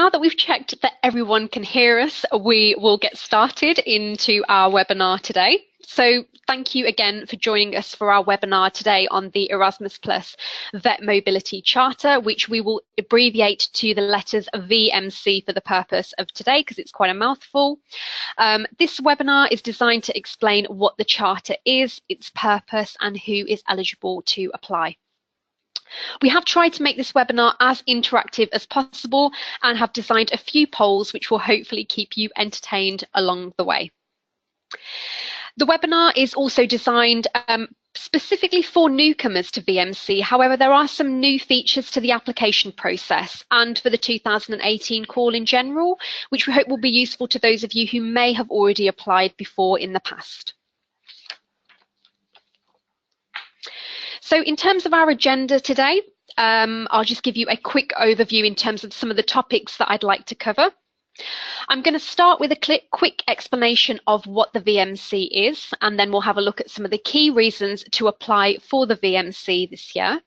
now that we've checked that everyone can hear us, we will get started into our webinar today. So thank you again for joining us for our webinar today on the Erasmus VET Mobility Charter, which we will abbreviate to the letters VMC for the purpose of today, because it's quite a mouthful. This webinar is designed to explain what the Charter is, its purpose, and who is eligible to apply. We have tried to make this webinar as interactive as possible and have designed a few polls which will hopefully keep you entertained along the way. The webinar is also designed specifically for newcomers to VMC. However, there are some new features to the application process and for the 2018 call in general, which we hope will be useful to those of you who may have already applied before in the past. So in terms of our agenda today, I'll just give you a quick overview in terms of some of the topics that I'd like to cover. I'm going to start with a quick explanation of what the VMC is, and then we'll have a look at some of the key reasons to apply for the VMC this year.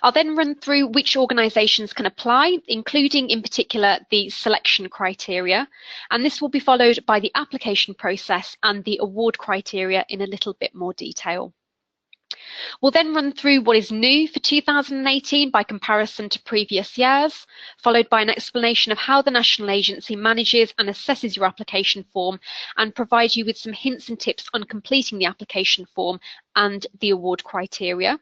I'll then run through which organisations can apply, including in particular the selection criteria, and this will be followed by the application process and the award criteria in a little bit more detail. We'll then run through what is new for 2018 by comparison to previous years, followed by an explanation of how the national agency manages and assesses your application form and provide you with some hints and tips on completing the application form and the award criteria.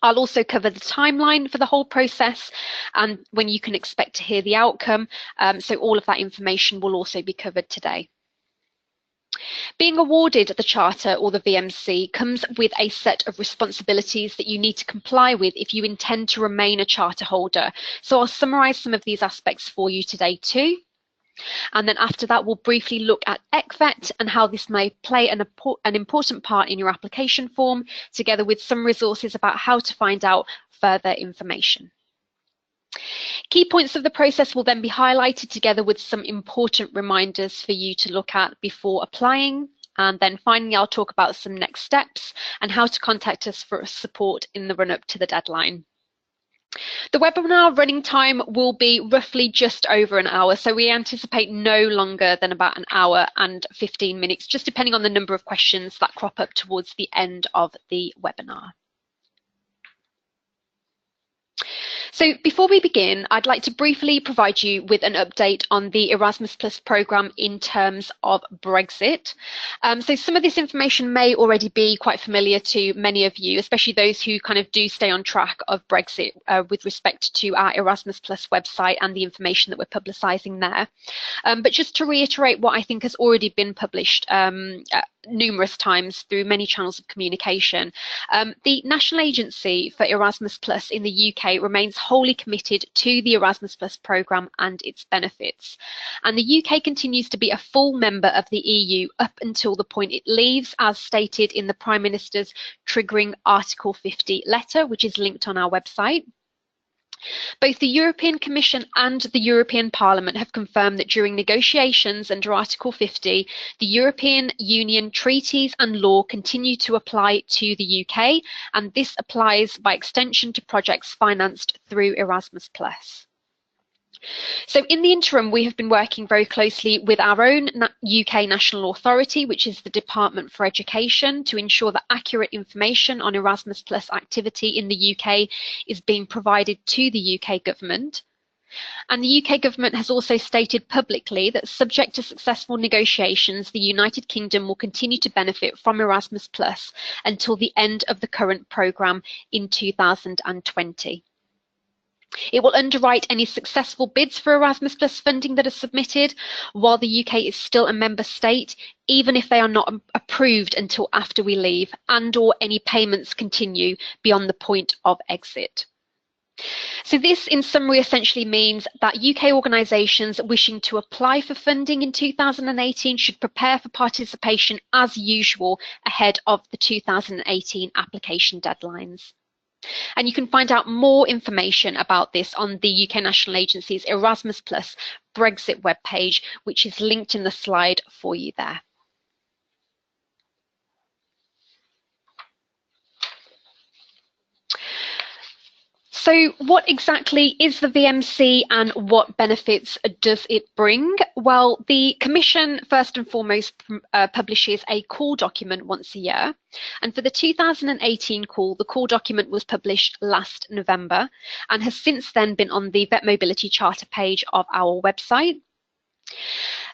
I'll also cover the timeline for the whole process and when you can expect to hear the outcome, so all of that information will also be covered today. Being awarded the Charter or the VMC comes with a set of responsibilities that you need to comply with if you intend to remain a Charter holder. So I'll summarise some of these aspects for you today too. And then after that, we'll briefly look at ECVET and how this may play an important part in your application form, together with some resources about how to find out further information. Key points of the process will then be highlighted together with some important reminders for you to look at before applying. And then finally, I'll talk about some next steps and how to contact us for support in the run-up to the deadline. The webinar running time will be roughly just over an hour, so we anticipate no longer than about an hour and 15 minutes, just depending on the number of questions that crop up towards the end of the webinar. So before we begin, I'd like to briefly provide you with an update on the Erasmus Plus programme in terms of Brexit. So some of this information may already be quite familiar to many of you, especially those who kind of do stay on track of Brexit with respect to our Erasmus Plus website and the information that we're publicising there. But just to reiterate what I think has already been published numerous times through many channels of communication, the National Agency for Erasmus Plus in the UK remains wholly committed to the Erasmus Plus programme and its benefits. And the UK continues to be a full member of the EU up until the point it leaves, as stated in the Prime Minister's triggering Article 50 letter, which is linked on our website. Both the European Commission and the European Parliament have confirmed that during negotiations under Article 50, the European Union treaties and law continue to apply to the UK, and this applies by extension to projects financed through Erasmus+. So in the interim, we have been working very closely with our own UK national authority, which is the Department for Education, to ensure that accurate information on Erasmus Plus activity in the UK is being provided to the UK government. And the UK government has also stated publicly that, subject to successful negotiations, the United Kingdom will continue to benefit from Erasmus Plus until the end of the current programme in 2020. It will underwrite any successful bids for Erasmus Plus funding that are submitted while the UK is still a member state, even if they are not approved until after we leave, and/or any payments continue beyond the point of exit. So this, in summary, essentially means that UK organisations wishing to apply for funding in 2018 should prepare for participation as usual ahead of the 2018 application deadlines. And you can find out more information about this on the UK National Agency's Erasmus Plus Brexit webpage, which is linked in the slide for you there. So what exactly is the VMC and what benefits does it bring? Well, the Commission first and foremost publishes a call document once a year. And for the 2018 call, the call document was published last November and has since then been on the VET Mobility Charter page of our website.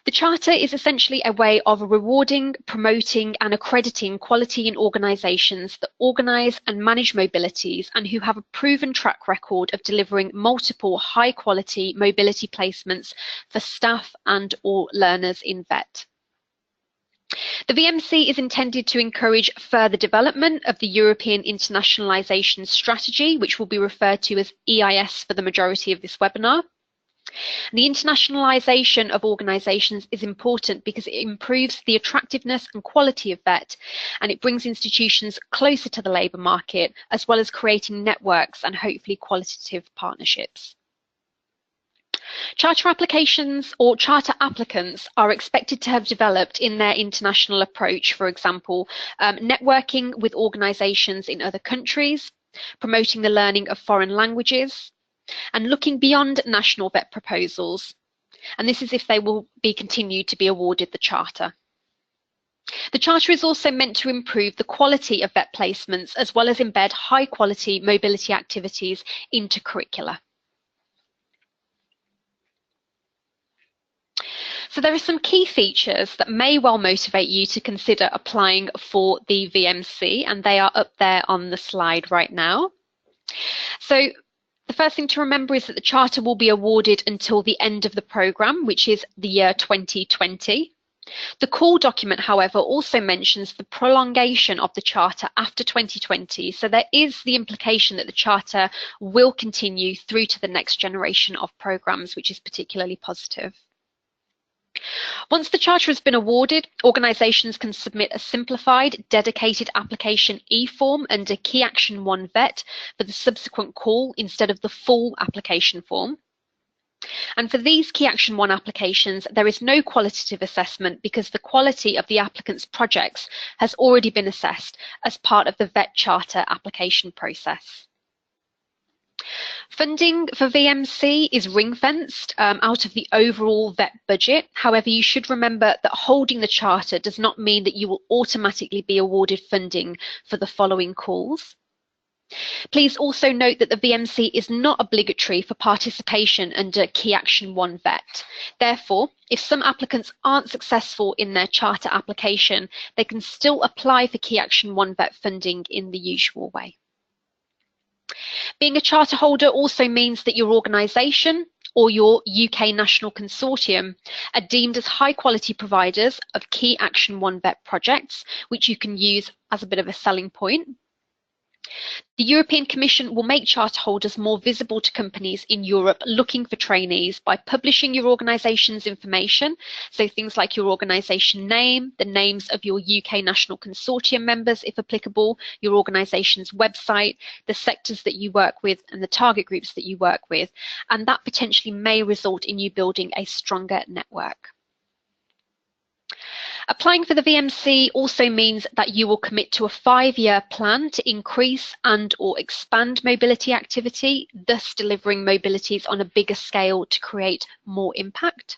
The Charter is essentially a way of rewarding, promoting and accrediting quality in organisations that organise and manage mobilities and who have a proven track record of delivering multiple high quality mobility placements for staff and or learners in VET. The VMC is intended to encourage further development of the European Internationalisation Strategy, which will be referred to as EIS for the majority of this webinar. The internationalisation of organisations is important because it improves the attractiveness and quality of VET, and it brings institutions closer to the labour market, as well as creating networks and hopefully qualitative partnerships. Charter applications or charter applicants are expected to have developed in their international approach, for example, networking with organisations in other countries, promoting the learning of foreign languages, and looking beyond national VET proposals, and this is if they will be continued to be awarded the Charter. The Charter is also meant to improve the quality of VET placements as well as embed high quality mobility activities into curricula. So there are some key features that may well motivate you to consider applying for the VMC, and they are up there on the slide right now. So the first thing to remember is that the Charter will be awarded until the end of the programme, which is the year 2020. The call document, however, also mentions the prolongation of the Charter after 2020, so there is the implication that the Charter will continue through to the next generation of programmes, which is particularly positive. Once the Charter has been awarded, organisations can submit a simplified, dedicated application e-form under Key Action 1 VET for the subsequent call instead of the full application form. And for these Key Action 1 applications, there is no qualitative assessment because the quality of the applicant's projects has already been assessed as part of the VET Charter application process. Funding for VMC is ring-fenced out of the overall VET budget. However, you should remember that holding the Charter does not mean that you will automatically be awarded funding for the following calls. Please also note that the VMC is not obligatory for participation under Key Action 1 VET. Therefore, if some applicants aren't successful in their Charter application, they can still apply for Key Action 1 VET funding in the usual way. Being a Charter holder also means that your organisation or your UK national consortium are deemed as high quality providers of Key Action 1 VET projects, which you can use as a bit of a selling point. The European Commission will make Charter holders more visible to companies in Europe looking for trainees by publishing your organisation's information, so things like your organisation name, the names of your UK national consortium members if applicable, your organisation's website, the sectors that you work with and the target groups that you work with, and that potentially may result in you building a stronger network. Applying for the VMC also means that you will commit to a 5-year plan to increase and or expand mobility activity, thus delivering mobilities on a bigger scale to create more impact.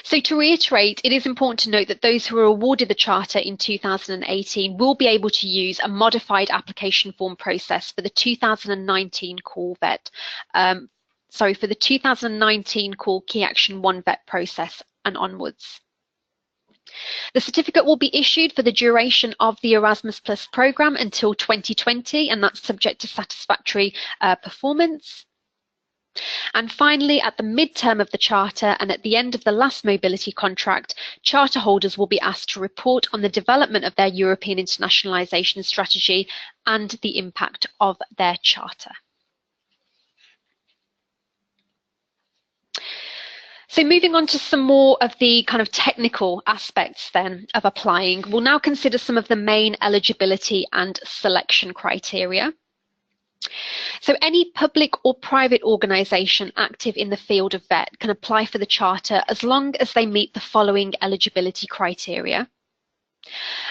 So to reiterate, it is important to note that those who are awarded the Charter in 2018 will be able to use a modified application form process for the 2019 call VET, for the 2019 call Key Action 1 VET process and onwards. The certificate will be issued for the duration of the Erasmus Plus programme until 2020, and that's subject to satisfactory performance. And finally, at the mid-term of the Charter and at the end of the last mobility contract, Charter holders will be asked to report on the development of their European internationalisation strategy and the impact of their Charter. So moving on to some more of the kind of technical aspects then of applying, we'll now consider some of the main eligibility and selection criteria. So any public or private organisation active in the field of VET can apply for the Charter as long as they meet the following eligibility criteria.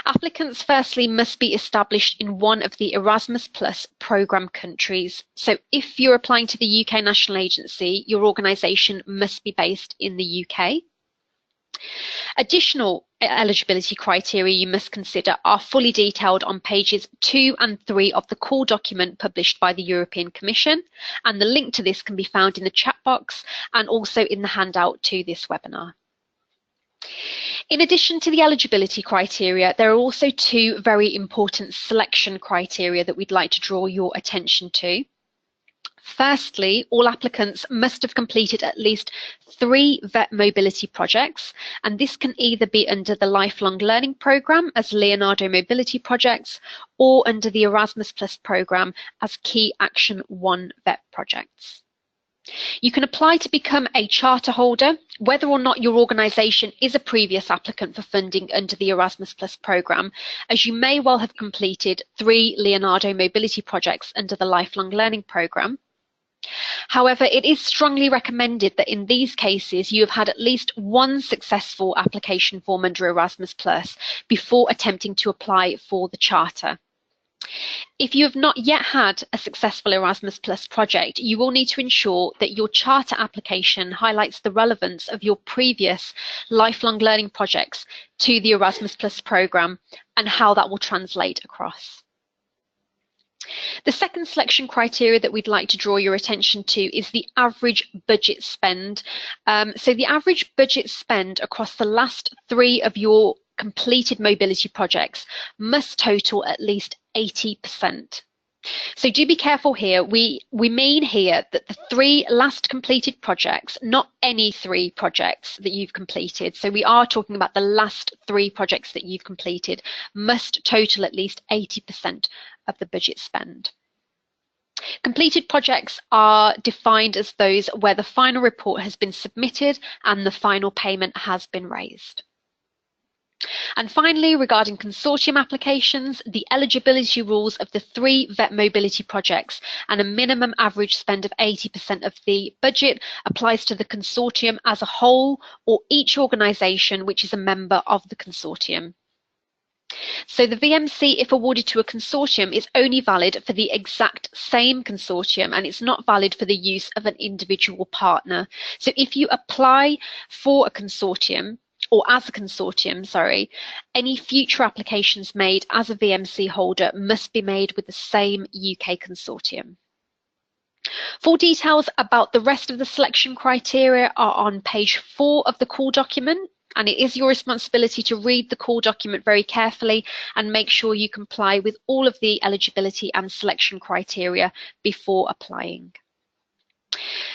Applicants firstly must be established in one of the Erasmus Plus programme countries. So if you're applying to the UK National Agency, your organisation must be based in the UK. Additional eligibility criteria you must consider are fully detailed on pages 2 and 3 of the core document published by the European Commission, and the link to this can be found in the chat box and also in the handout to this webinar. In addition to the eligibility criteria, there are also two very important selection criteria that we'd like to draw your attention to. Firstly, all applicants must have completed at least 3 VET mobility projects, and this can either be under the Lifelong Learning Programme as Leonardo Mobility Projects or under the Erasmus Plus programme as Key Action 1 VET projects. You can apply to become a charter holder, whether or not your organisation is a previous applicant for funding under the Erasmus Plus programme, as you may well have completed 3 Leonardo Mobility projects under the Lifelong Learning Programme. However, it is strongly recommended that in these cases you have had at least 1 successful application form under Erasmus Plus before attempting to apply for the charter. If you have not yet had a successful Erasmus Plus project, you will need to ensure that your charter application highlights the relevance of your previous lifelong learning projects to the Erasmus Plus programme and how that will translate across. The second selection criteria that we'd like to draw your attention to is the average budget spend. So the average budget spend across the last 3 of your completed mobility projects must total at least 80%. So do be careful here. We mean here that the 3 last completed projects, not any 3 projects that you've completed. So we are talking about the last 3 projects that you've completed must total at least 80% of the budget spend. Completed projects are defined as those where the final report has been submitted and the final payment has been raised. And finally, regarding consortium applications, the eligibility rules of the 3 VET mobility projects and a minimum average spend of 80% of the budget applies to the consortium as a whole or each organisation which is a member of the consortium. So the VMC, if awarded to a consortium, is only valid for the exact same consortium and it's not valid for the use of an individual partner. So if you apply for a consortium, or as a consortium, sorry, any future applications made as a VMC holder must be made with the same UK consortium. Full details about the rest of the selection criteria are on page 4 of the core document, and it is your responsibility to read the core document very carefully and make sure you comply with all of the eligibility and selection criteria before applying.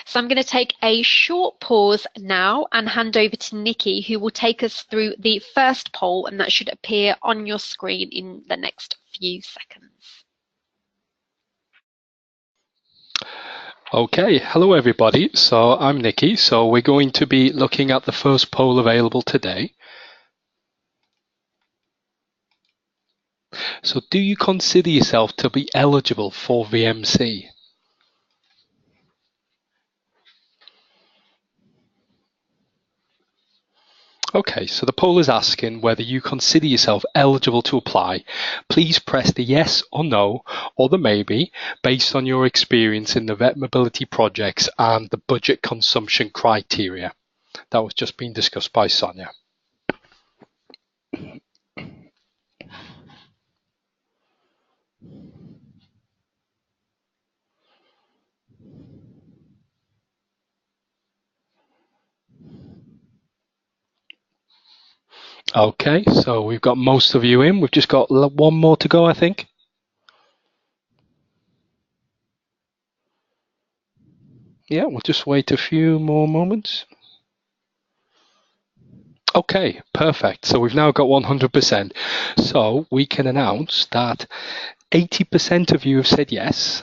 So I'm going to take a short pause now and hand over to Nikki, who will take us through the first poll, and that should appear on your screen in the next few seconds. Okay, hello everybody. So I'm Nikki. So we're going to be looking at the first poll available today. So do you consider yourself to be eligible for VMC? Okay, so the poll is asking whether you consider yourself eligible to apply. Please press the yes or no or the maybe based on your experience in the VET mobility projects and the budget consumption criteria. That was just being discussed by Sonia. Okay, so we've got most of you in. We've just got 1 more to go, I think. Yeah, we'll just wait a few more moments. Okay, perfect. So we've now got 100%. So we can announce that 80% of you have said yes.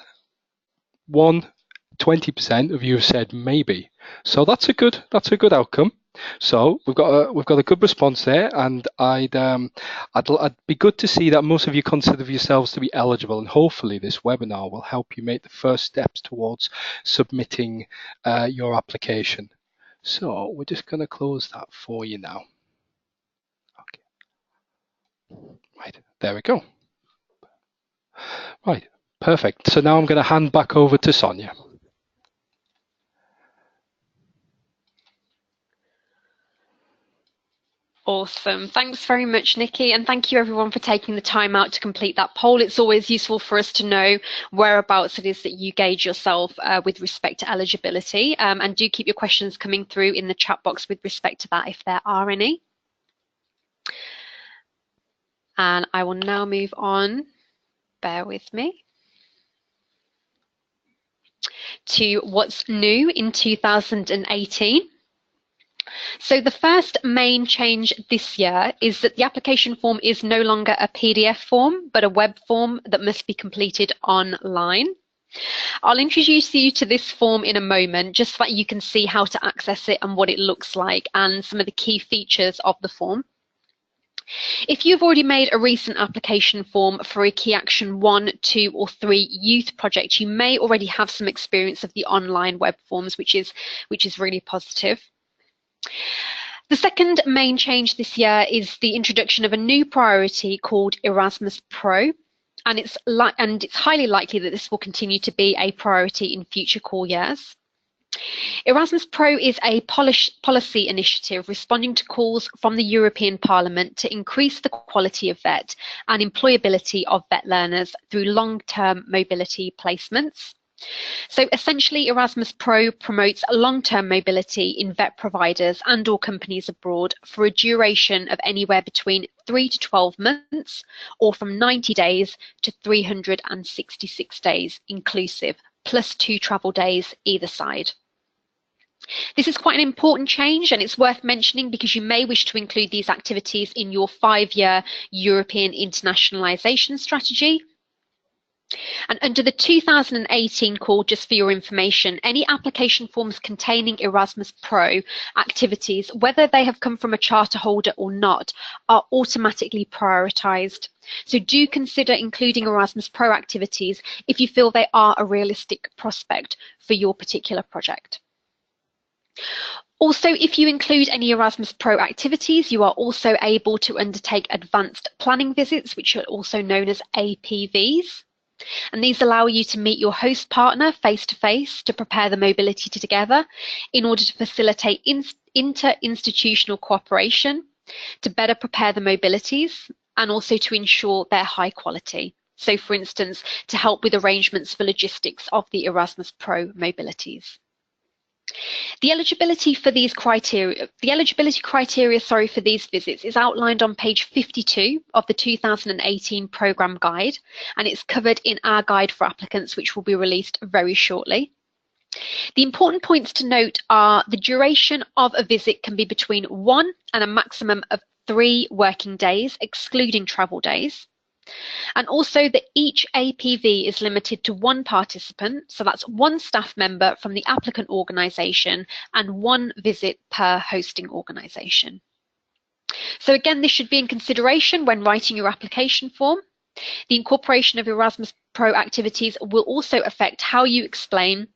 20% of you have said maybe. So that's a good outcome. So we've got a good response there, and I'd be good to see that most of you consider yourselves to be eligible, and hopefully this webinar will help you make the first steps towards submitting your application. So we're just going to close that for you now. Okay. Right, there we go. Right, perfect. So now I'm going to hand back over to Sonia. Awesome. Thanks very much, Nikki. And thank you everyone for taking the time out to complete that poll. It's always useful for us to know whereabouts it is that you gauge yourself with respect to eligibility. And do keep your questions coming through in the chat box with respect to that if there are any. And I will now move on, bear with me, to what's new in 2018. So the first main change this year is that the application form is no longer a PDF form, but a web form that must be completed online. I'll introduce you to this form in a moment, just so that you can see how to access it and what it looks like and some of the key features of the form. If you've already made a recent application form for a Key Action 1, 2 or 3 youth project, you may already have some experience of the online web forms, which is really positive. The second main change this year is the introduction of a new priority called Erasmus Pro, and it's highly likely that this will continue to be a priority in future core years. Erasmus Pro is a policy initiative responding to calls from the European Parliament to increase the quality of VET and employability of VET learners through long-term mobility placements. So essentially, Erasmus Pro promotes long-term mobility in VET providers and or companies abroad for a duration of anywhere between 3 to 12 months or from 90 days to 366 days inclusive, plus 2 travel days either side. This is quite an important change, and it's worth mentioning because you may wish to include these activities in your 5-year European internationalisation strategy. And under the 2018 call, just for your information, any application forms containing Erasmus Pro activities, whether they have come from a charter holder or not, are automatically prioritised. So do consider including Erasmus Pro activities if you feel they are a realistic prospect for your particular project. Also, if you include any Erasmus Pro activities, you are also able to undertake advanced planning visits, which are also known as APVs. And these allow you to meet your host partner face-to-face to prepare the mobility together in order to facilitate inter-institutional cooperation, to better prepare the mobilities, and also to ensure their high quality. So, for instance, to help with arrangements for logistics of the Erasmus Pro mobilities. The eligibility criteria for these visits is outlined on page 52 of the 2018 programme guide, and it's covered in our guide for applicants, which will be released very shortly. The important points to note are the duration of a visit can be between 1 and a maximum of 3 working days, excluding travel days. And also that each APV is limited to 1 participant, so that's 1 staff member from the applicant organisation and 1 visit per hosting organisation. So again, this should be in consideration when writing your application form. The incorporation of Erasmus Pro activities will also affect how you explain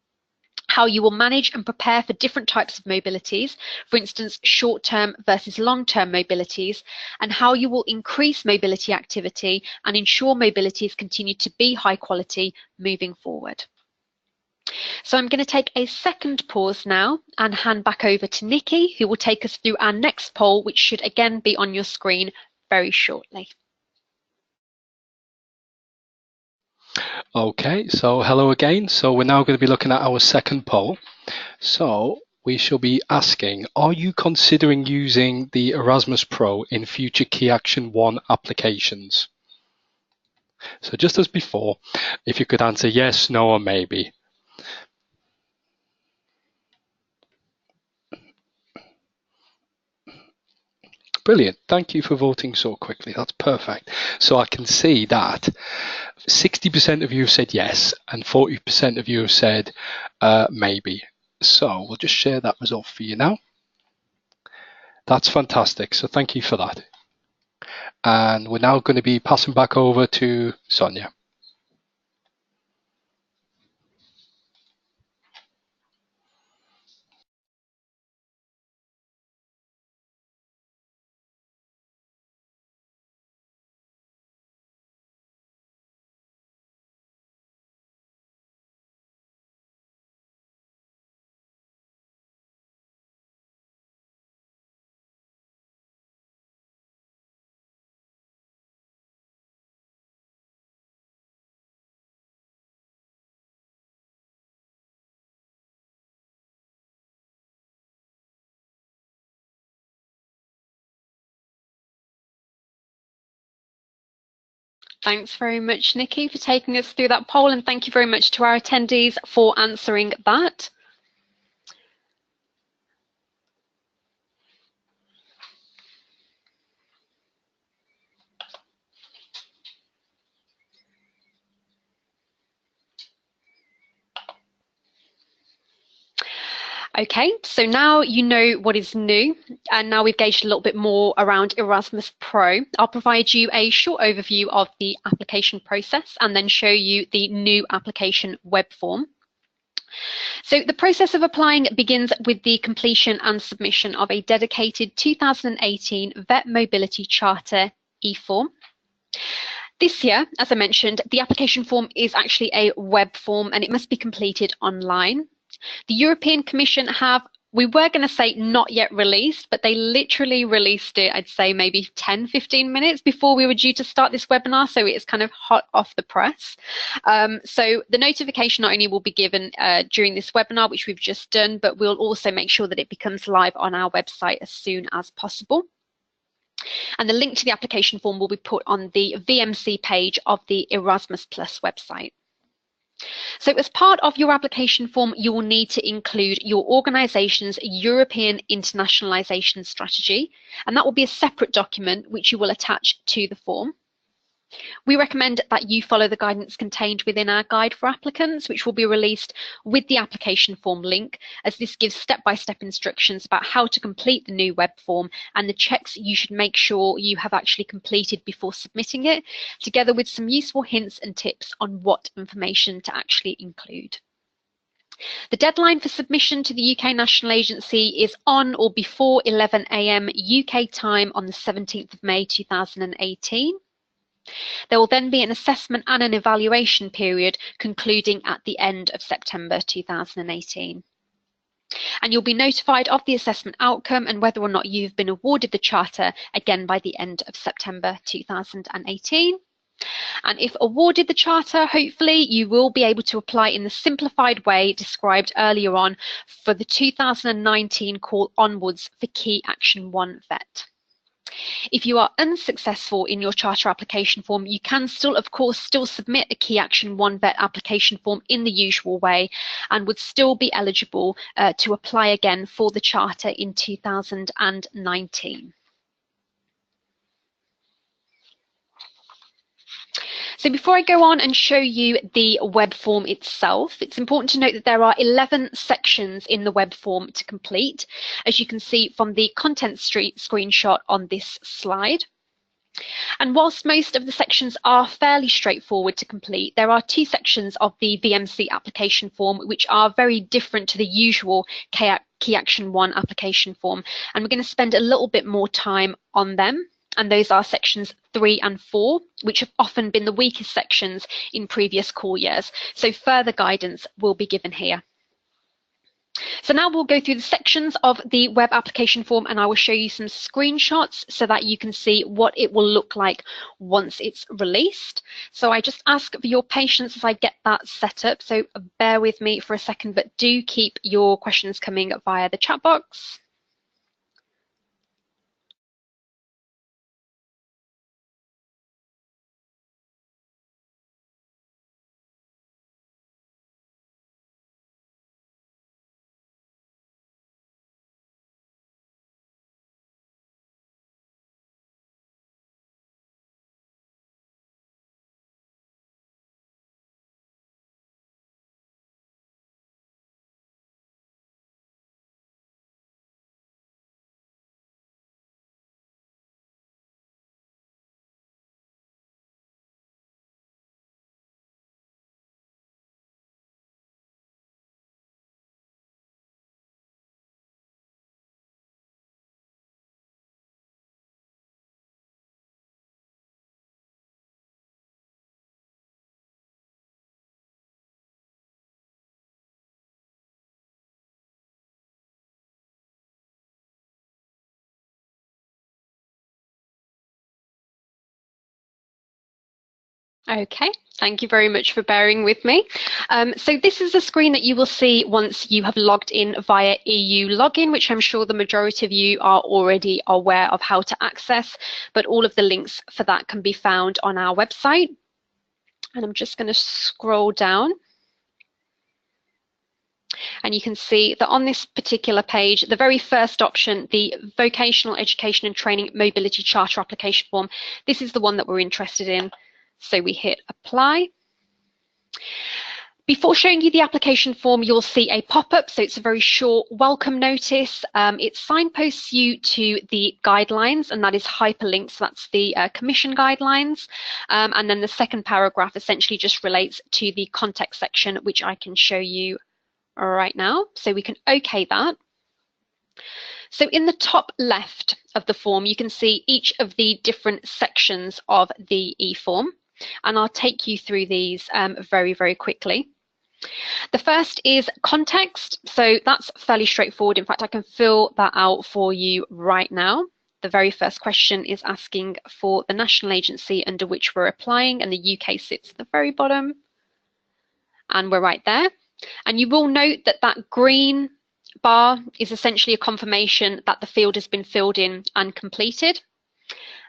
how you will manage and prepare for different types of mobilities, for instance, short-term versus long-term mobilities, and how you will increase mobility activity and ensure mobilities continue to be high quality moving forward. So I'm going to take a second pause now and hand back over to Nikki, who will take us through our next poll, which should again be on your screen very shortly. Okay, so hello again. So we're now going to be looking at our second poll. So we shall be asking, are you considering using the Erasmus Pro in future Key Action 1 applications? So just as before, if you could answer yes, no, or maybe. Brilliant. Thank you for voting so quickly. That's perfect. So I can see that 60% of you have said yes and 40% of you have said maybe. So we'll just share that result for you now. That's fantastic. So thank you for that. And we're now going to be passing back over to Sonia. Thanks very much, Nikki, for taking us through that poll, and thank you very much to our attendees for answering that. Okay, so now you know what is new, and now we've gauged a little bit more around Erasmus Pro. I'll provide you a short overview of the application process and then show you the new application web form. So the process of applying begins with the completion and submission of a dedicated 2018 VET Mobility Charter e-form. This year, as I mentioned, the application form is actually a web form and it must be completed online. The European Commission we were going to say not yet released, but they literally released it, I'd say maybe 10, 15 minutes before we were due to start this webinar, so it's kind of hot off the press. So the notification not only will be given during this webinar, which we've just done, but we'll also make sure that it becomes live on our website as soon as possible. And the link to the application form will be put on the VMC page of the Erasmus Plus website. So as part of your application form, you will need to include your organisation's European internationalisation strategy, and that will be a separate document which you will attach to the form. We recommend that you follow the guidance contained within our guide for applicants, which will be released with the application form link, as this gives step-by-step instructions about how to complete the new web form and the checks you should make sure you have actually completed before submitting it, together with some useful hints and tips on what information to actually include. The deadline for submission to the UK National Agency is on or before 11 AM UK time on the 17th of May 2018. There will then be an assessment and an evaluation period concluding at the end of September 2018. And you'll be notified of the assessment outcome and whether or not you've been awarded the charter again by the end of September 2018. And if awarded the charter, hopefully you will be able to apply in the simplified way described earlier on for the 2019 call onwards for Key Action 1 VET. If you are unsuccessful in your charter application form, you can still, of course, submit a Key Action 1 VET application form in the usual way and would still be eligible to apply again for the charter in 2019. So before I go on and show you the web form itself, it's important to note that there are 11 sections in the web form to complete, as you can see from the content screenshot on this slide. And whilst most of the sections are fairly straightforward to complete, there are two sections of the VMC application form which are very different to the usual Key Action 1 application form, and we're going to spend a little bit more time on them. And those are sections 3 and 4, which have often been the weakest sections in previous call years. So further guidance will be given here. So now we'll go through the sections of the web application form and I will show you some screenshots so that you can see what it will look like once it's released. So I just ask for your patience as I get that set up. So bear with me for a second, but do keep your questions coming via the chat box. Okay, thank you very much for bearing with me. So this is a screen that you will see once you have logged in via EU login, which I'm sure the majority of you are already aware of how to access, but all of the links for that can be found on our website. And I'm just going to scroll down. And you can see that on this particular page, the very first option, the Vocational Education and Training Mobility Charter application form, this is the one that we're interested in. So we hit apply. Before showing you the application form, you'll see a pop-up. So it's a very short welcome notice. It signposts you to the guidelines, and that is hyperlinked. So that's the Commission guidelines. And then the second paragraph essentially just relates to the context section, which I can show you right now. So we can OK that. So in the top left of the form, you can see each of the different sections of the e-form. And I'll take you through these very, very quickly. The first is context. So that's fairly straightforward. In fact, I can fill that out for you right now. The very first question is asking for the national agency under which we're applying, and the UK sits at the very bottom. And we're right there. And you will note that that green bar is essentially a confirmation that the field has been filled in and completed.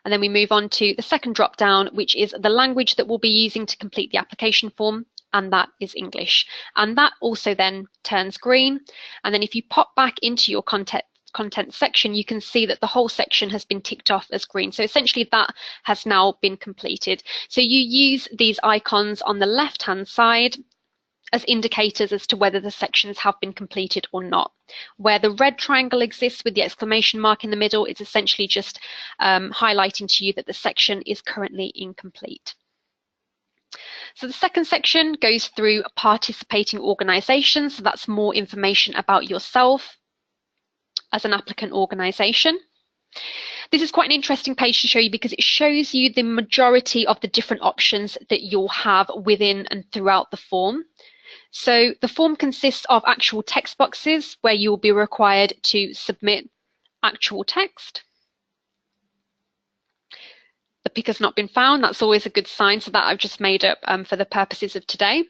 And then we move on to the second drop down, which is the language that we'll be using to complete the application form, and that is English. And that also then turns green. And then if you pop back into your content section, you can see that the whole section has been ticked off as green. So essentially that has now been completed. So you use these icons on the left-hand side as indicators as to whether the sections have been completed or not. Where the red triangle exists with the exclamation mark in the middle, it's essentially just highlighting to you that the section is currently incomplete. So the second section goes through participating organisations. So that's more information about yourself as an applicant organisation. This is quite an interesting page to show you because it shows you the majority of the different options that you'll have within and throughout the form. So the form consists of actual text boxes where you'll be required to submit actual text. The pick has not been found. That's always a good sign. So that I've just made up for the purposes of today.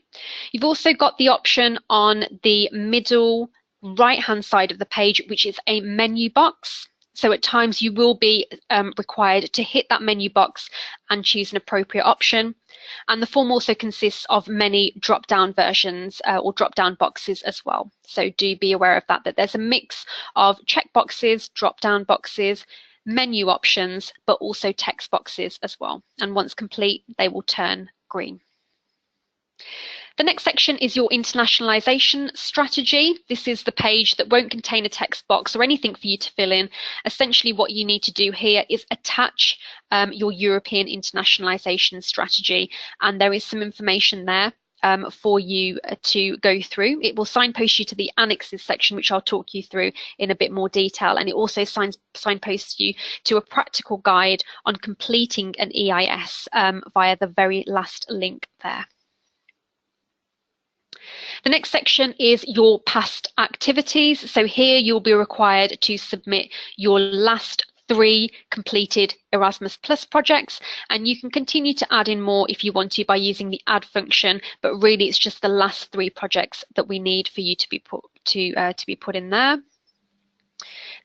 You've also got the option on the middle right-hand side of the page, which is a menu box. So at times you will be required to hit that menu box and choose an appropriate option. And the form also consists of many drop-down versions or drop-down boxes as well. So do be aware of that there's a mix of check boxes, drop-down boxes, menu options, but also text boxes as well. And once complete, they will turn green. The next section is your internationalization strategy. This is the page that won't contain a text box or anything for you to fill in. Essentially what you need to do here is attach your European internationalization strategy, and there is some information there for you to go through. It will signpost you to the annexes section, which I'll talk you through in a bit more detail, and it also signposts you to a practical guide on completing an EIS via the very last link there. The next section is your past activities. So here you'll be required to submit your last 3 completed Erasmus Plus projects, and you can continue to add in more if you want to by using the add function, but really it's just the last 3 projects that we need for you to be put in there.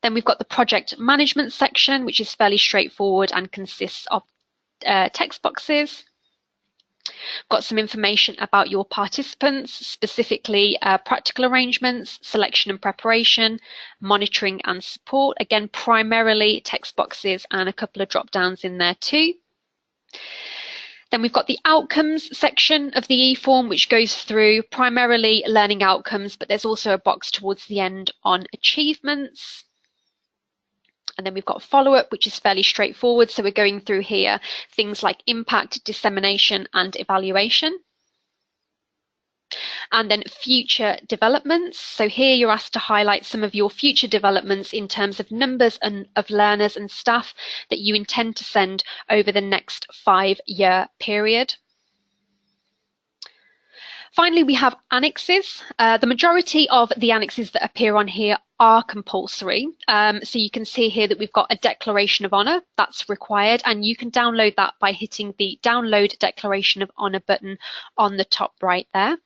Then we've got the project management section, which is fairly straightforward and consists of text boxes. Got some information about your participants, specifically practical arrangements, selection and preparation, monitoring and support. Again, primarily text boxes and a couple of drop downs in there too. Then we've got the outcomes section of the e-form, which goes through primarily learning outcomes, but there's also a box towards the end on achievements. And then we've got follow-up, which is fairly straightforward. So we're going through here things like impact, dissemination, and evaluation. And then future developments. So here you're asked to highlight some of your future developments in terms of numbers of learners and staff that you intend to send over the next 5-year period. Finally, we have annexes. The majority of the annexes that appear on here are compulsory. So you can see here that we've got a Declaration of Honour that's required, and you can download that by hitting the Download Declaration of Honour button on the top right there.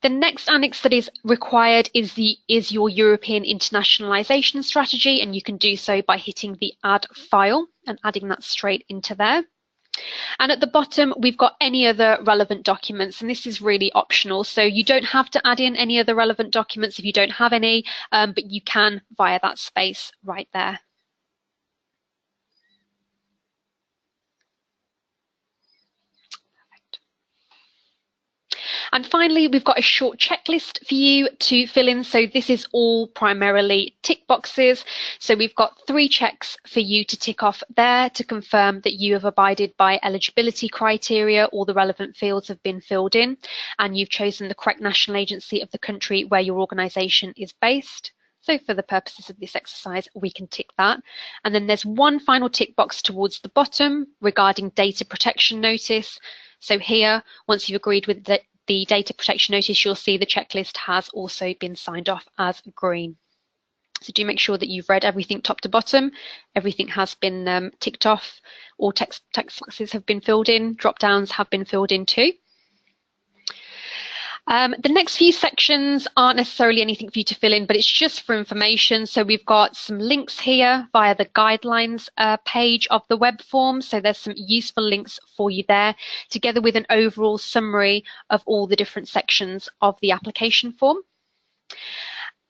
The next annex that is required is your European internationalisation strategy, and you can do so by hitting the Add File and adding that straight into there. And at the bottom, we've got any other relevant documents, and this is really optional. So you don't have to add in any other relevant documents if you don't have any, but you can via that space right there. And finally, we've got a short checklist for you to fill in. So this is all primarily tick boxes. So we've got 3 checks for you to tick off there to confirm that you have abided by eligibility criteria, all the relevant fields have been filled in, and you've chosen the correct national agency of the country where your organisation is based. So for the purposes of this exercise, we can tick that. And then there's one final tick box towards the bottom regarding data protection notice. So here, once you've agreed with the data protection notice, you'll see the checklist has also been signed off as green. So do make sure that you've read everything top to bottom. Everything has been ticked off. All text boxes have been filled in. Drop downs have been filled in too. The next few sections aren't necessarily anything for you to fill in, but it's just for information. So we've got some links here via the guidelines page of the web form. So there's some useful links for you there, together with an overall summary of all the different sections of the application form.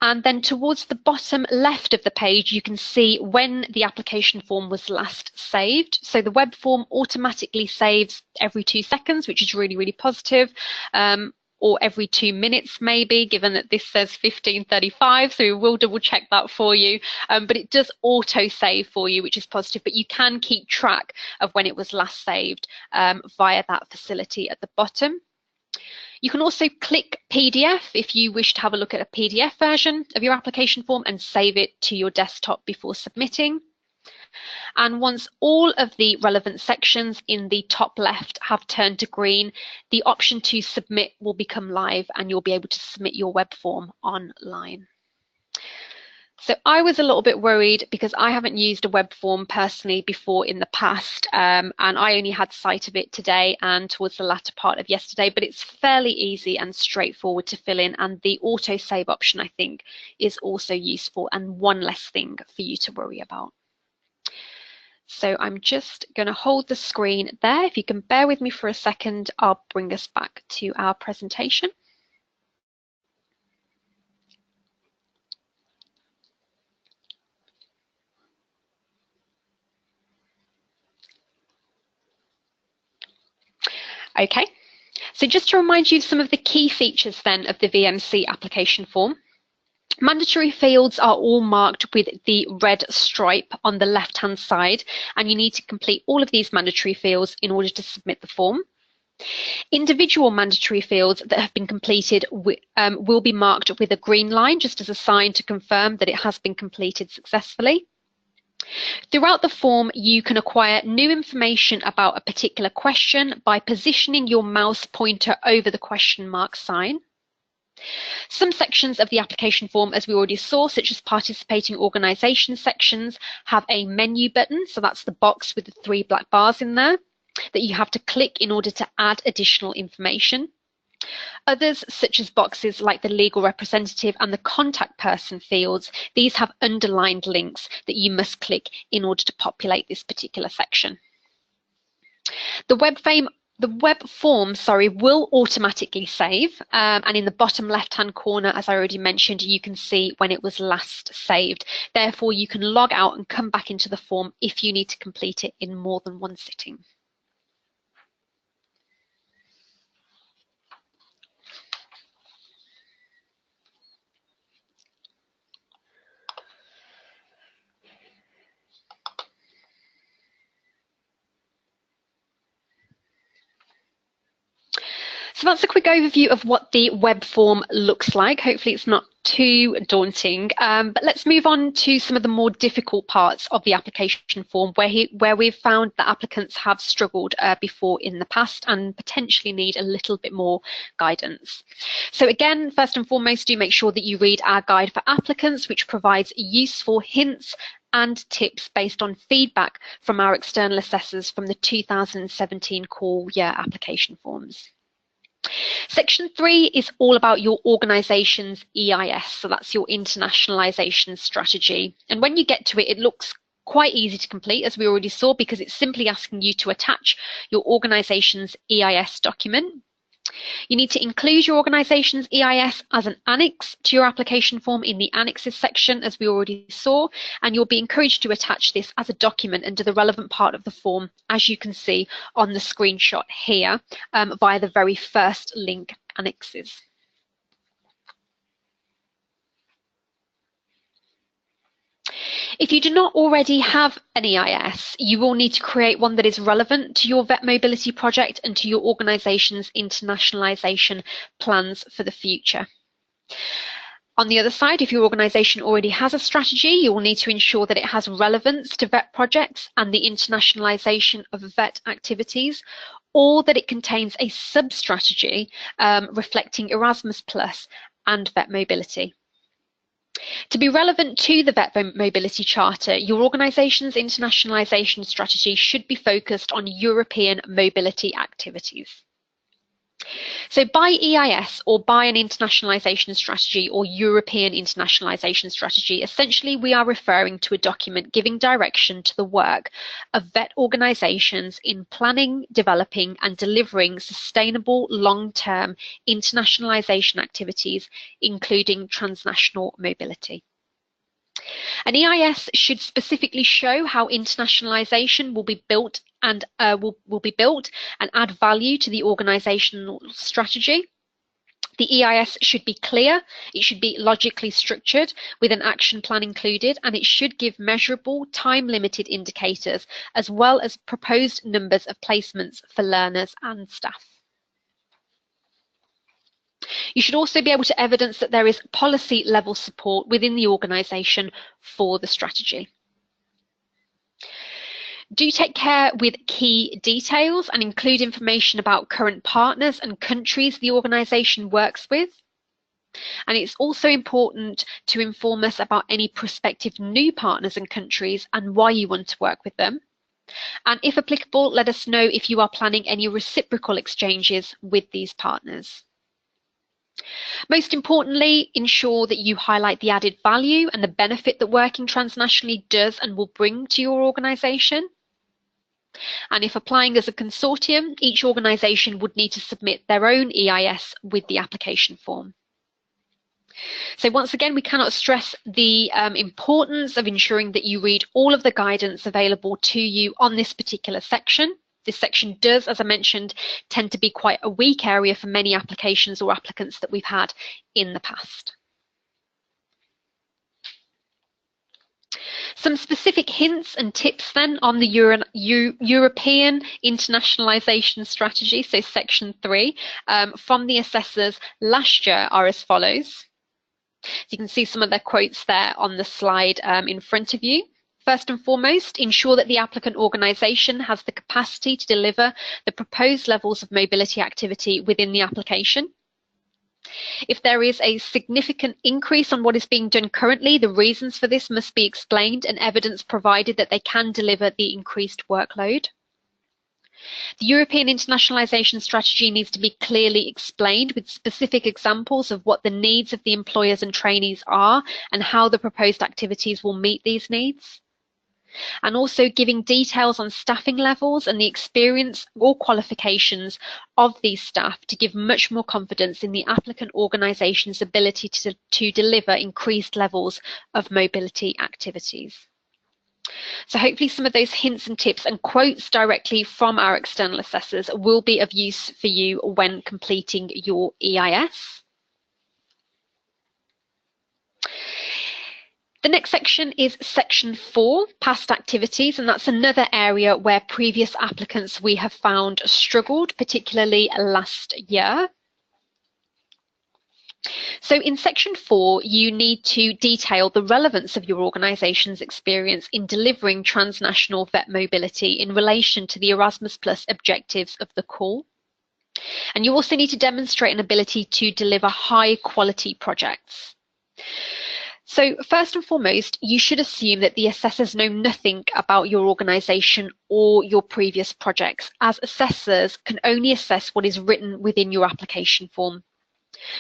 And then towards the bottom left of the page, you can see when the application form was last saved. So the web form automatically saves every 2 seconds, which is really, really positive. Or every 2 minutes maybe, given that this says 1535, so we will double check that for you, but it does auto save for you, which is positive, but you can keep track of when it was last saved via that facility at the bottom. You can also click PDF if you wish to have a look at a PDF version of your application form and save it to your desktop before submitting. And once all of the relevant sections in the top left have turned to green, the option to submit will become live and you'll be able to submit your web form online. So I was a little bit worried because I haven't used a web form personally before in the past, and I only had sight of it today and towards the latter part of yesterday, but it's fairly easy and straightforward to fill in, and the auto save option I think is also useful and one less thing for you to worry about. So I'm just going to hold the screen there. If you can bear with me for a second, I'll bring us back to our presentation. Okay, so just to remind you of some of the key features then of the VMC application form. Mandatory fields are all marked with the red stripe on the left-hand side, and you need to complete all of these mandatory fields in order to submit the form. Individual mandatory fields that have been completed will be marked with a green line, just as a sign to confirm that it has been completed successfully. Throughout the form, you can acquire new information about a particular question by positioning your mouse pointer over the question mark sign. Some sections of the application form, as we already saw, such as participating organisation sections, have a menu button. So that's the box with the 3 black bars in there that you have to click in order to add additional information. Others, such as boxes like the legal representative and the contact person fields, these have underlined links that you must click in order to populate this particular section. The web form will automatically save, and in the bottom left-hand corner, as I already mentioned, you can see when it was last saved. Therefore, you can log out and come back into the form if you need to complete it in more than one sitting. So that's a quick overview of what the web form looks like. Hopefully it's not too daunting, but let's move on to some of the more difficult parts of the application form where we've found that applicants have struggled before in the past and potentially need a little bit more guidance. So again, first and foremost, do make sure that you read our guide for applicants, which provides useful hints and tips based on feedback from our external assessors from the 2017 core year application forms. Section 3 is all about your organisation's EIS, so that's your internationalisation strategy. And when you get to it, it looks quite easy to complete, as we already saw, because it's simply asking you to attach your organisation's EIS document. You need to include your organisation's EIS as an annex to your application form in the annexes section, as we already saw, and you'll be encouraged to attach this as a document under the relevant part of the form, as you can see on the screenshot here, via the very first link, annexes. If you do not already have an EIS, you will need to create one that is relevant to your VET mobility project and to your organisation's internationalisation plans for the future. On the other side, if your organisation already has a strategy, you will need to ensure that it has relevance to VET projects and the internationalisation of VET activities, or that it contains a sub-strategy reflecting Erasmus Plus and VET mobility. To be relevant to the VET Mobility Charter, your organisation's internationalisation strategy should be focused on European mobility activities. So by EIS, or by an internationalisation strategy or European internationalisation strategy, essentially we are referring to a document giving direction to the work of VET organisations in planning, developing and delivering sustainable long-term internationalisation activities, including transnational mobility. An EIS should specifically show how internationalisation will be built and add value to the organisational strategy. The EIS should be clear, it should be logically structured with an action plan included, and it should give measurable, time-limited indicators as well as proposed numbers of placements for learners and staff. You should also be able to evidence that there is policy level support within the organisation for the strategy. Do take care with key details and include information about current partners and countries the organisation works with. And it's also important to inform us about any prospective new partners and countries and why you want to work with them. And if applicable, let us know if you are planning any reciprocal exchanges with these partners. Most importantly, ensure that you highlight the added value and the benefit that working transnationally does and will bring to your organisation. And if applying as a consortium, each organisation would need to submit their own EIS with the application form. So once again, we cannot stress the importance of ensuring that you read all of the guidance available to you on this particular section. This section does, as I mentioned, tend to be quite a weak area for many applications or applicants that we've had in the past. Some specific hints and tips then on the European internationalisation strategy, so section 3, from the assessors last year are as follows. You can see some of their quotes there on the slide in front of you. First and foremost, ensure that the applicant organisation has the capacity to deliver the proposed levels of mobility activity within the application. If there is a significant increase on what is being done currently, the reasons for this must be explained and evidence provided that they can deliver the increased workload. The European internationalisation strategy needs to be clearly explained with specific examples of what the needs of the employers and trainees are and how the proposed activities will meet these needs. And also giving details on staffing levels and the experience or qualifications of these staff to give much more confidence in the applicant organisation's ability to deliver increased levels of mobility activities. So hopefully some of those hints and tips and quotes directly from our external assessors will be of use for you when completing your EIS. The next section is section 4, past activities, and that's another area where previous applicants we have found struggled, particularly last year. So in section 4, you need to detail the relevance of your organisation's experience in delivering transnational VET mobility in relation to the Erasmus Plus objectives of the call. And you also need to demonstrate an ability to deliver high quality projects. So first and foremost, you should assume that the assessors know nothing about your organisation or your previous projects, as assessors can only assess what is written within your application form.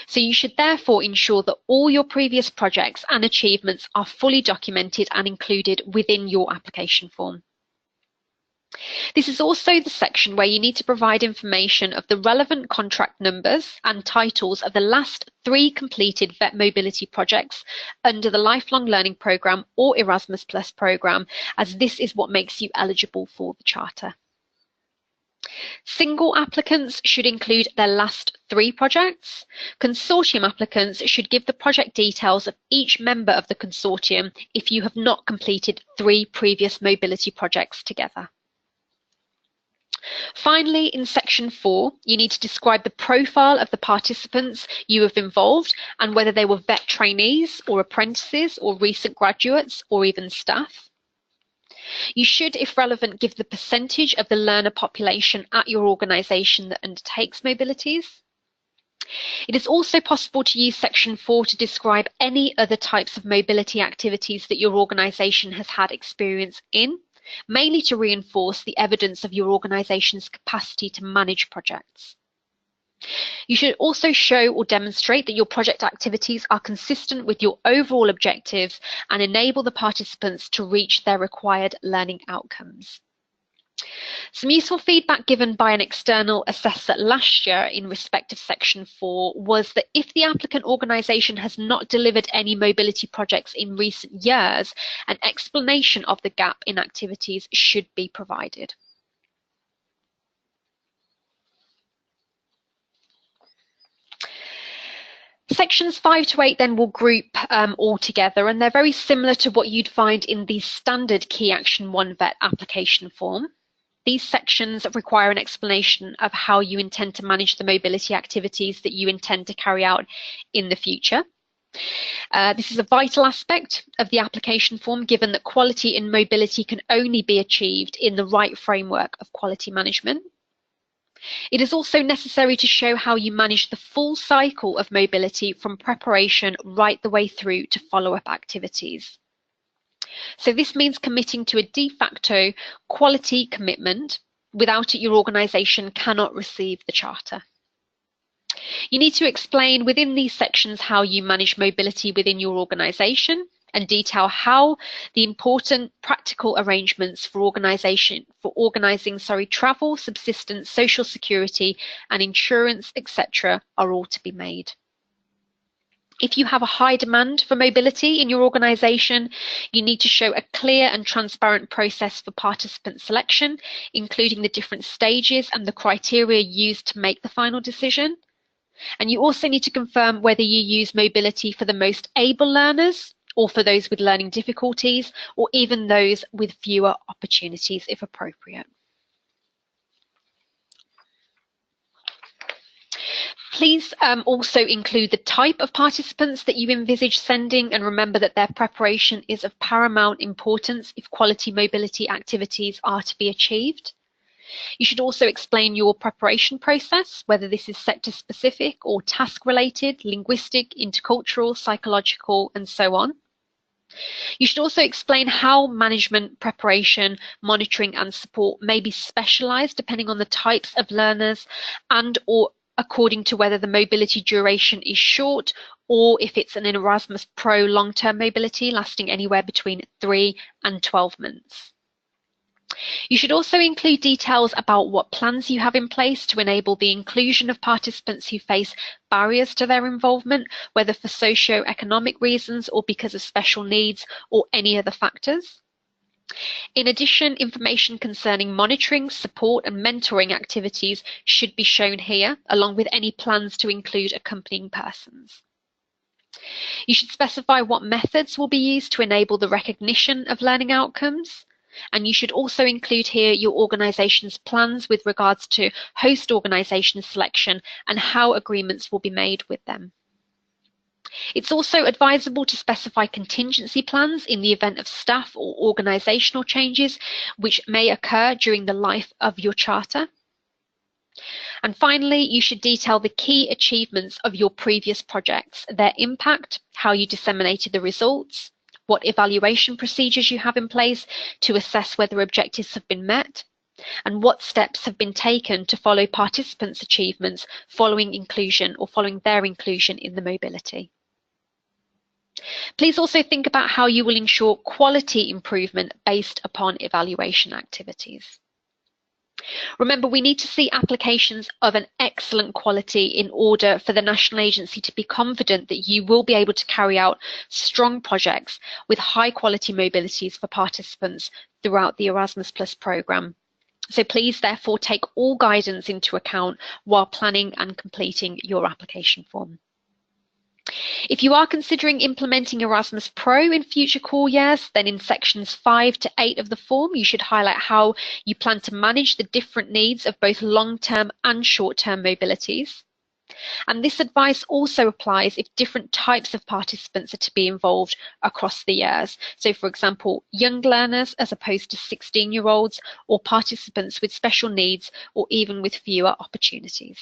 So you should therefore ensure that all your previous projects and achievements are fully documented and included within your application form. This is also the section where you need to provide information of the relevant contract numbers and titles of the last 3 completed VET mobility projects under the Lifelong Learning Programme or Erasmus Plus programme, as this is what makes you eligible for the Charter. Single applicants should include their last 3 projects. Consortium applicants should give the project details of each member of the consortium if you have not completed 3 previous mobility projects together. Finally, in section 4, you need to describe the profile of the participants you have involved and whether they were VET trainees or apprentices or recent graduates or even staff. You should, if relevant, give the percentage of the learner population at your organisation that undertakes mobilities. It is also possible to use section 4 to describe any other types of mobility activities that your organisation has had experience in, mainly to reinforce the evidence of your organisation's capacity to manage projects. You should also show or demonstrate that your project activities are consistent with your overall objectives and enable the participants to reach their required learning outcomes. Some useful feedback given by an external assessor last year in respect of section 4 was that if the applicant organisation has not delivered any mobility projects in recent years, an explanation of the gap in activities should be provided. Sections 5 to 8 then will group all together, and they're very similar to what you'd find in the standard Key Action 1 VET application form. These sections require an explanation of how you intend to manage the mobility activities that you intend to carry out in the future. This is a vital aspect of the application form, given that quality in mobility can only be achieved in the right framework of quality management. It is also necessary to show how you manage the full cycle of mobility from preparation right the way through to follow-up activities. So this means committing to a de facto quality commitment. Without it, your organisation cannot receive the Charter. You need to explain within these sections how you manage mobility within your organisation and detail how the important practical arrangements for organising travel, subsistence, social security and insurance, etc. are all to be made. If you have a high demand for mobility in your organisation, you need to show a clear and transparent process for participant selection, including the different stages and the criteria used to make the final decision. And you also need to confirm whether you use mobility for the most able learners or for those with learning difficulties, or even those with fewer opportunities if appropriate. Please also include the type of participants that you envisage sending, and remember that their preparation is of paramount importance if quality mobility activities are to be achieved. You should also explain your preparation process, whether this is sector specific or task related, linguistic, intercultural, psychological, and so on. You should also explain how management, preparation, monitoring and support may be specialised depending on the types of learners and or according to whether the mobility duration is short or if it's an Erasmus Pro long-term mobility lasting anywhere between 3 and 12 months. You should also include details about what plans you have in place to enable the inclusion of participants who face barriers to their involvement, whether for socio-economic reasons or because of special needs or any other factors. In addition, information concerning monitoring, support and mentoring activities should be shown here, along with any plans to include accompanying persons. You should specify what methods will be used to enable the recognition of learning outcomes. And you should also include here your organisation's plans with regards to host organisation selection and how agreements will be made with them. It's also advisable to specify contingency plans in the event of staff or organisational changes which may occur during the life of your charter. And finally, you should detail the key achievements of your previous projects, their impact, how you disseminated the results, what evaluation procedures you have in place to assess whether objectives have been met, and what steps have been taken to follow participants' achievements following inclusion or following their inclusion in the mobility. Please also think about how you will ensure quality improvement based upon evaluation activities. Remember, we need to see applications of an excellent quality in order for the national agency to be confident that you will be able to carry out strong projects with high quality mobilities for participants throughout the Erasmus Plus programme. So please therefore take all guidance into account while planning and completing your application form. If you are considering implementing Erasmus Pro in future core years, then in sections 5 to 8 of the form, you should highlight how you plan to manage the different needs of both long-term and short-term mobilities. And this advice also applies if different types of participants are to be involved across the years. So for example, young learners as opposed to 16-year-olds, or participants with special needs, or even with fewer opportunities.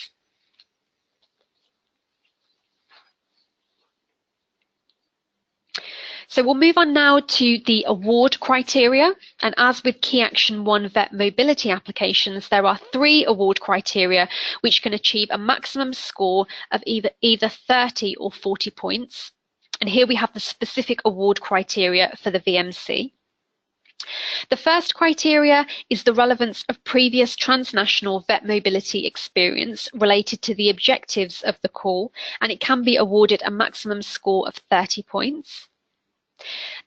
So we'll move on now to the award criteria, and as with Key Action 1 VET mobility applications, there are 3 award criteria which can achieve a maximum score of either 30 or 40 points. And here we have the specific award criteria for the VMC. The first criteria is the relevance of previous transnational VET mobility experience related to the objectives of the call, and it can be awarded a maximum score of 30 points.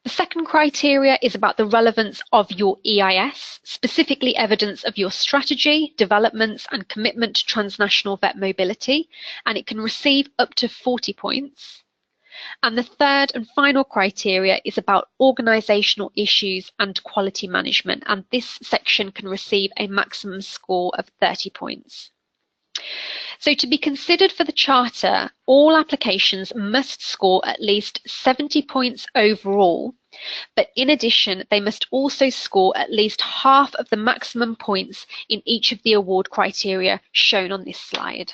The second criteria is about the relevance of your EIS, specifically evidence of your strategy, developments and commitment to transnational VET mobility, and it can receive up to 40 points. And the third and final criteria is about organisational issues and quality management, and this section can receive a maximum score of 30 points. So to be considered for the Charter, all applications must score at least 70 points overall, but in addition, they must also score at least half of the maximum points in each of the award criteria shown on this slide.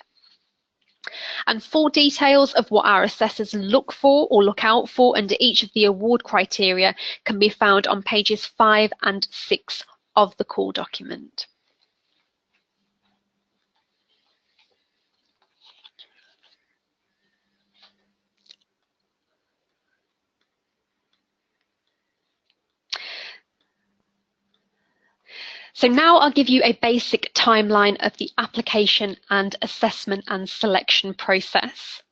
And full details of what our assessors look for or look out for under each of the award criteria can be found on pages 5 and 6 of the call document. So now I'll give you a basic timeline of the application and assessment and selection process.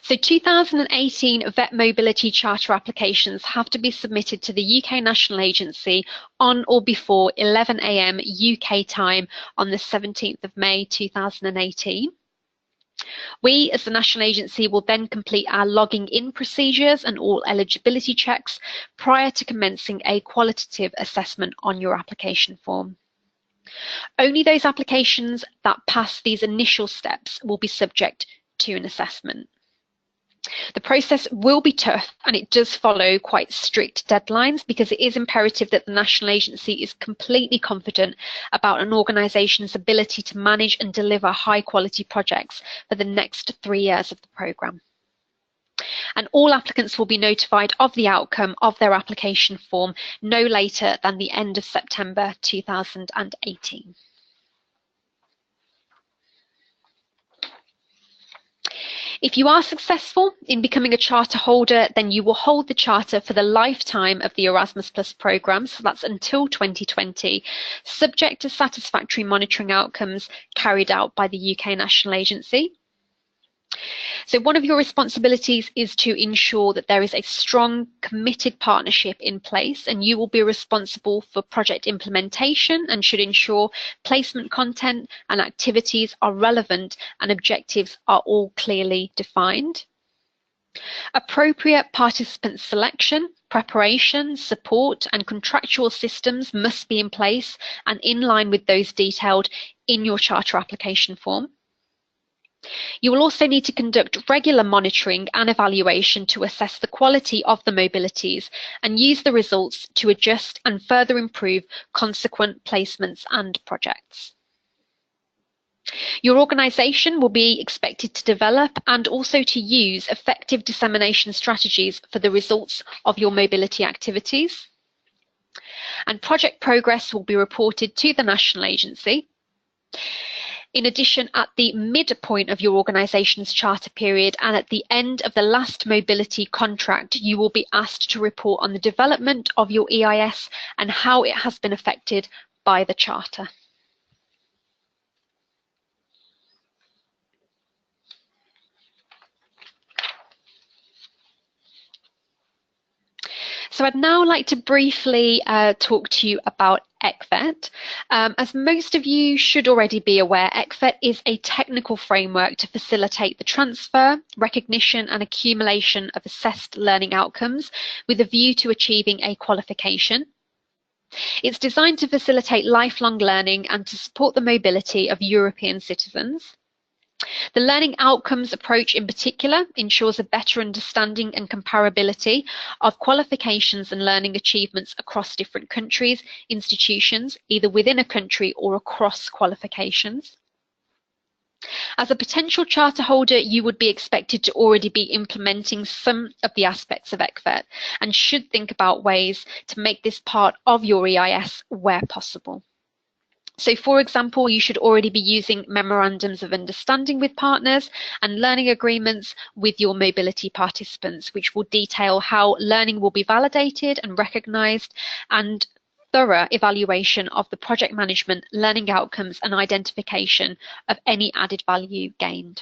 So 2018 VET Mobility Charter applications have to be submitted to the UK National Agency on or before 11 AM UK time on the 17th of May 2018. We, as the National Agency, will then complete our logging in procedures and all eligibility checks prior to commencing a qualitative assessment on your application form. Only those applications that pass these initial steps will be subject to an assessment. The process will be tough and it does follow quite strict deadlines because it is imperative that the National Agency is completely confident about an organisation's ability to manage and deliver high quality projects for the next 3 years of the programme. And all applicants will be notified of the outcome of their application form no later than the end of September 2018. If you are successful in becoming a charter holder, then you will hold the charter for the lifetime of the Erasmus Plus programme, so that's until 2020, subject to satisfactory monitoring outcomes carried out by the UK National Agency. So one of your responsibilities is to ensure that there is a strong, committed partnership in place, and you will be responsible for project implementation and should ensure placement content and activities are relevant and objectives are all clearly defined. Appropriate participant selection, preparation, support, and contractual systems must be in place and in line with those detailed in your charter application form. You will also need to conduct regular monitoring and evaluation to assess the quality of the mobilities and use the results to adjust and further improve consequent placements and projects. Your organisation will be expected to develop and also to use effective dissemination strategies for the results of your mobility activities. And project progress will be reported to the national agency. In addition, at the midpoint of your organisation's charter period and at the end of the last mobility contract, you will be asked to report on the development of your EIS and how it has been affected by the charter. So I'd now like to briefly talk to you about ECVET. As most of you should already be aware, ECVET is a technical framework to facilitate the transfer, recognition and accumulation of assessed learning outcomes with a view to achieving a qualification. It's designed to facilitate lifelong learning and to support the mobility of European citizens. The learning outcomes approach in particular ensures a better understanding and comparability of qualifications and learning achievements across different countries, institutions, either within a country or across qualifications. As a potential charter holder, you would be expected to already be implementing some of the aspects of ECVET and should think about ways to make this part of your EIS where possible. So, for example, you should already be using memorandums of understanding with partners and learning agreements with your mobility participants, which will detail how learning will be validated and recognised, and thorough evaluation of the project management, learning outcomes and identification of any added value gained.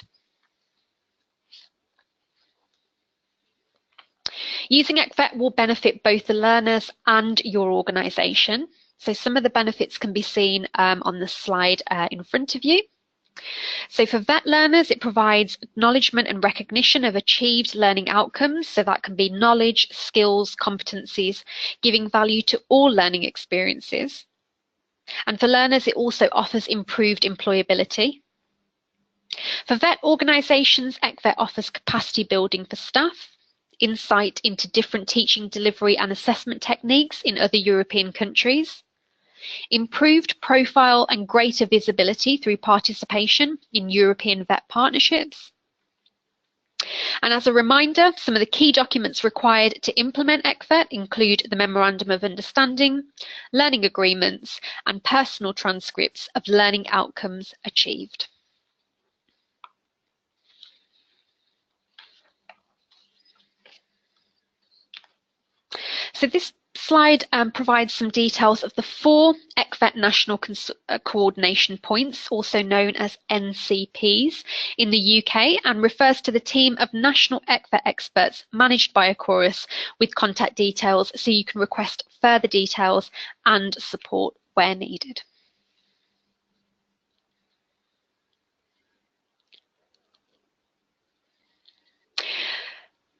Using ECVET will benefit both the learners and your organisation. So some of the benefits can be seen on the slide in front of you. So for VET learners, it provides acknowledgement and recognition of achieved learning outcomes. So that can be knowledge, skills, competencies, giving value to all learning experiences. And for learners, it also offers improved employability. For VET organisations, ECVET offers capacity building for staff, insight into different teaching, delivery and assessment techniques in other European countries, improved profile and greater visibility through participation in European VET partnerships. And as a reminder, some of the key documents required to implement ECVET include the Memorandum of Understanding, learning agreements, and personal transcripts of learning outcomes achieved. So this slide provides some details of the 4 ECVET National Coordination Points, also known as NCPs, in the UK, and refers to the team of national ECVET experts managed by Chorus with contact details, so you can request further details and support where needed.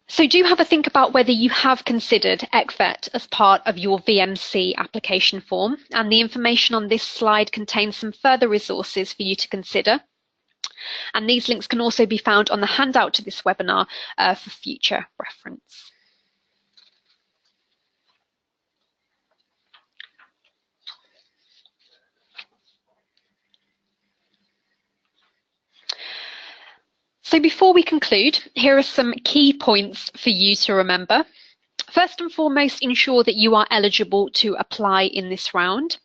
So do have a think about whether you have considered ECVET as part of your VMC application form, and the information on this slide contains some further resources for you to consider. And these links can also be found on the handout to this webinar for future reference. So before we conclude, here are some key points for you to remember. First and foremost, ensure that you are eligible to apply in this round.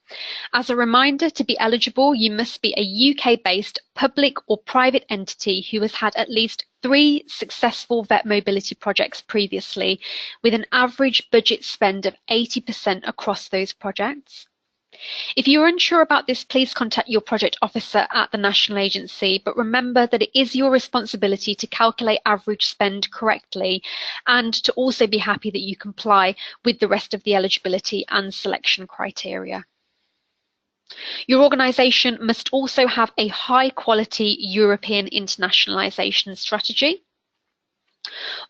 As a reminder, to be eligible, you must be a UK-based public or private entity who has had at least 3 successful VET mobility projects previously, with an average budget spend of 80% across those projects. If you're unsure about this, please contact your project officer at the national agency, but remember that it is your responsibility to calculate average spend correctly and to also be happy that you comply with the rest of the eligibility and selection criteria. Your organisation must also have a high quality European internationalisation strategy.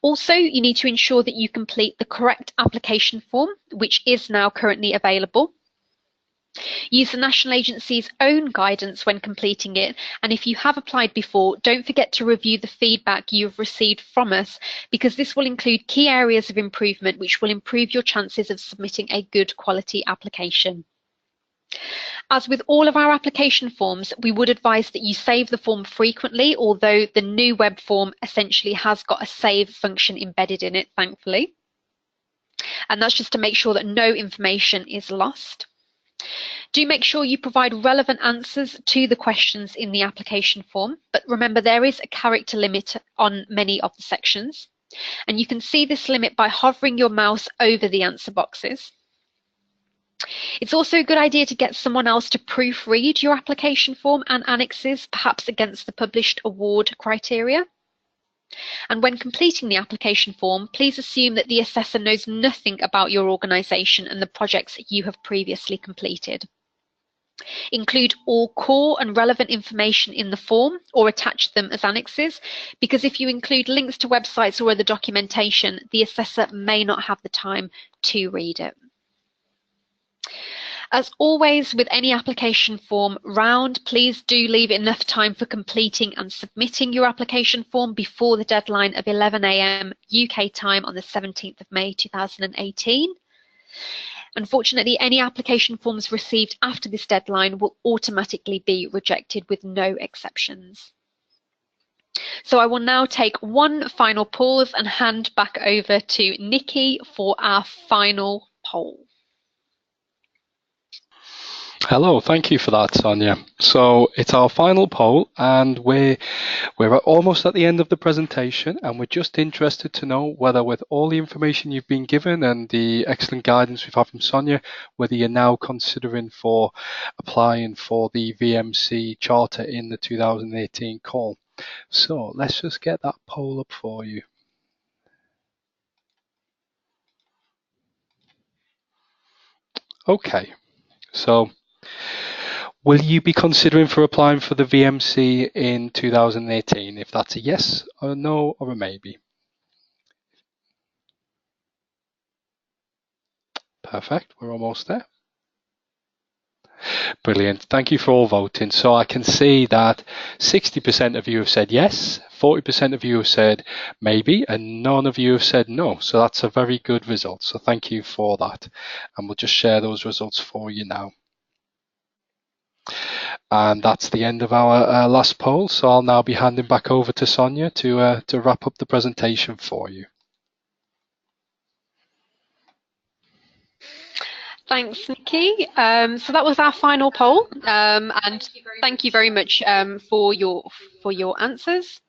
Also, you need to ensure that you complete the correct application form, which is now currently available. Use the National Agency's own guidance when completing it, and if you have applied before, don't forget to review the feedback you've received from us, because this will include key areas of improvement which will improve your chances of submitting a good quality application. As with all of our application forms, we would advise that you save the form frequently, although the new web form essentially has got a save function embedded in it, thankfully. And that's just to make sure that no information is lost. Do make sure you provide relevant answers to the questions in the application form, but remember there is a character limit on many of the sections, and you can see this limit by hovering your mouse over the answer boxes. It's also a good idea to get someone else to proofread your application form and annexes, perhaps against the published award criteria. And when completing the application form, please assume that the assessor knows nothing about your organisation and the projects you have previously completed. Include all core and relevant information in the form or attach them as annexes, because if you include links to websites or other documentation, the assessor may not have the time to read it. As always with any application form round, please do leave enough time for completing and submitting your application form before the deadline of 11 AM UK time on the 17th of May 2018. Unfortunately, any application forms received after this deadline will automatically be rejected with no exceptions. So I will now take one final pause and hand back over to Nikki for our final poll. Hello, thank you for that, Sonia. So it's our final poll, and we're almost at the end of the presentation, and we're just interested to know whether, with all the information you've been given and the excellent guidance we've had from Sonia, whether you're now considering for applying for the VMC Charter in the 2018 call. So let's just get that poll up for you. Okay, so will you be considering for applying for the VMC in 2018? If that's a yes, or a no, or a maybe. Perfect, we're almost there. Brilliant, thank you for all voting. So I can see that 60% of you have said yes, 40% of you have said maybe, and none of you have said no. So that's a very good result. So thank you for that. And we'll just share those results for you now. And that's the end of our last poll. So I'll now be handing back over to Sonia to wrap up the presentation for you. Thanks, Nikki. So that was our final poll, and thank you very much for your answers.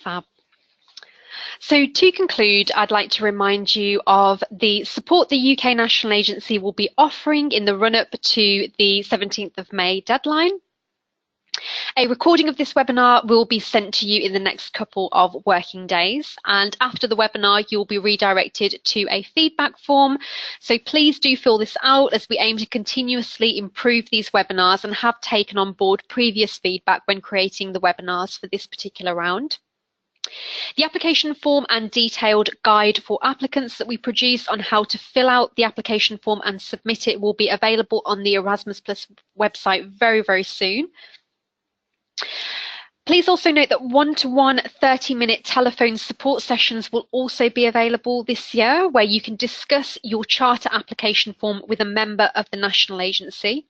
Fab. So to conclude, I'd like to remind you of the support the UK National Agency will be offering in the run-up to the 17th of May deadline. A recording of this webinar will be sent to you in the next couple of working days, and after the webinar you'll be redirected to a feedback form. So please do fill this out, as we aim to continuously improve these webinars and have taken on board previous feedback when creating the webinars for this particular round. The application form and detailed guide for applicants that we produce on how to fill out the application form and submit it will be available on the Erasmus Plus website very, very soon. Please also note that one-to-one 30-minute telephone support sessions will also be available this year, where you can discuss your charter application form with a member of the national agency.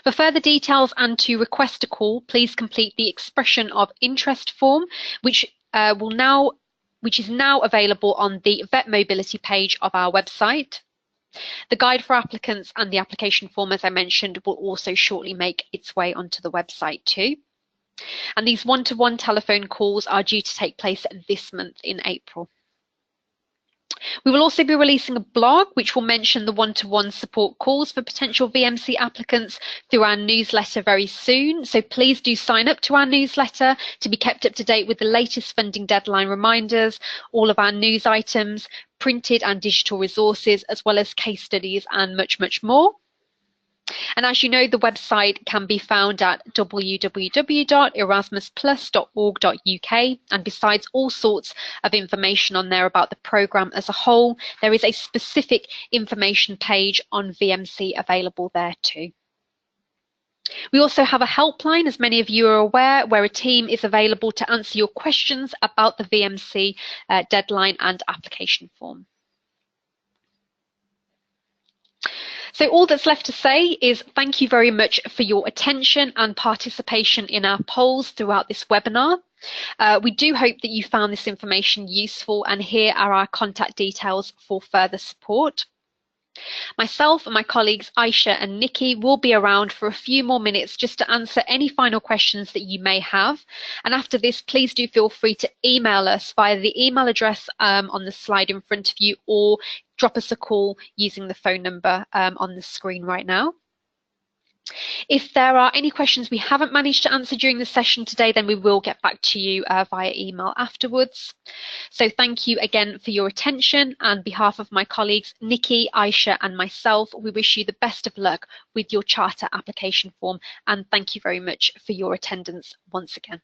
For further details and to request a call, please complete the expression of interest form, which is now available on the VET Mobility page of our website. The guide for applicants and the application form, as I mentioned, will also shortly make its way onto the website too. And these one-to-one telephone calls are due to take place this month in April. We will also be releasing a blog which will mention the one-to-one support calls for potential VMC applicants through our newsletter very soon. So please do sign up to our newsletter to be kept up to date with the latest funding deadline reminders, all of our news items, printed and digital resources, as well as case studies and much, much more. And as you know, the website can be found at www.erasmusplus.org.uk. And besides all sorts of information on there about the programme as a whole, there is a specific information page on VMC available there too. We also have a helpline, as many of you are aware, where a team is available to answer your questions about the VMC deadline and application form. So all that's left to say is thank you very much for your attention and participation in our polls throughout this webinar. We do hope that you found this information useful, and here are our contact details for further support. Myself and my colleagues Aisha and Nikki will be around for a few more minutes just to answer any final questions that you may have. And after this, please do feel free to email us via the email address on the slide in front of you, or drop us a call using the phone number on the screen right now. If there are any questions we haven't managed to answer during the session today, then we will get back to you via email afterwards. So thank you again for your attention. On behalf of my colleagues Nikki, Aisha and myself, we wish you the best of luck with your charter application form, and thank you very much for your attendance once again.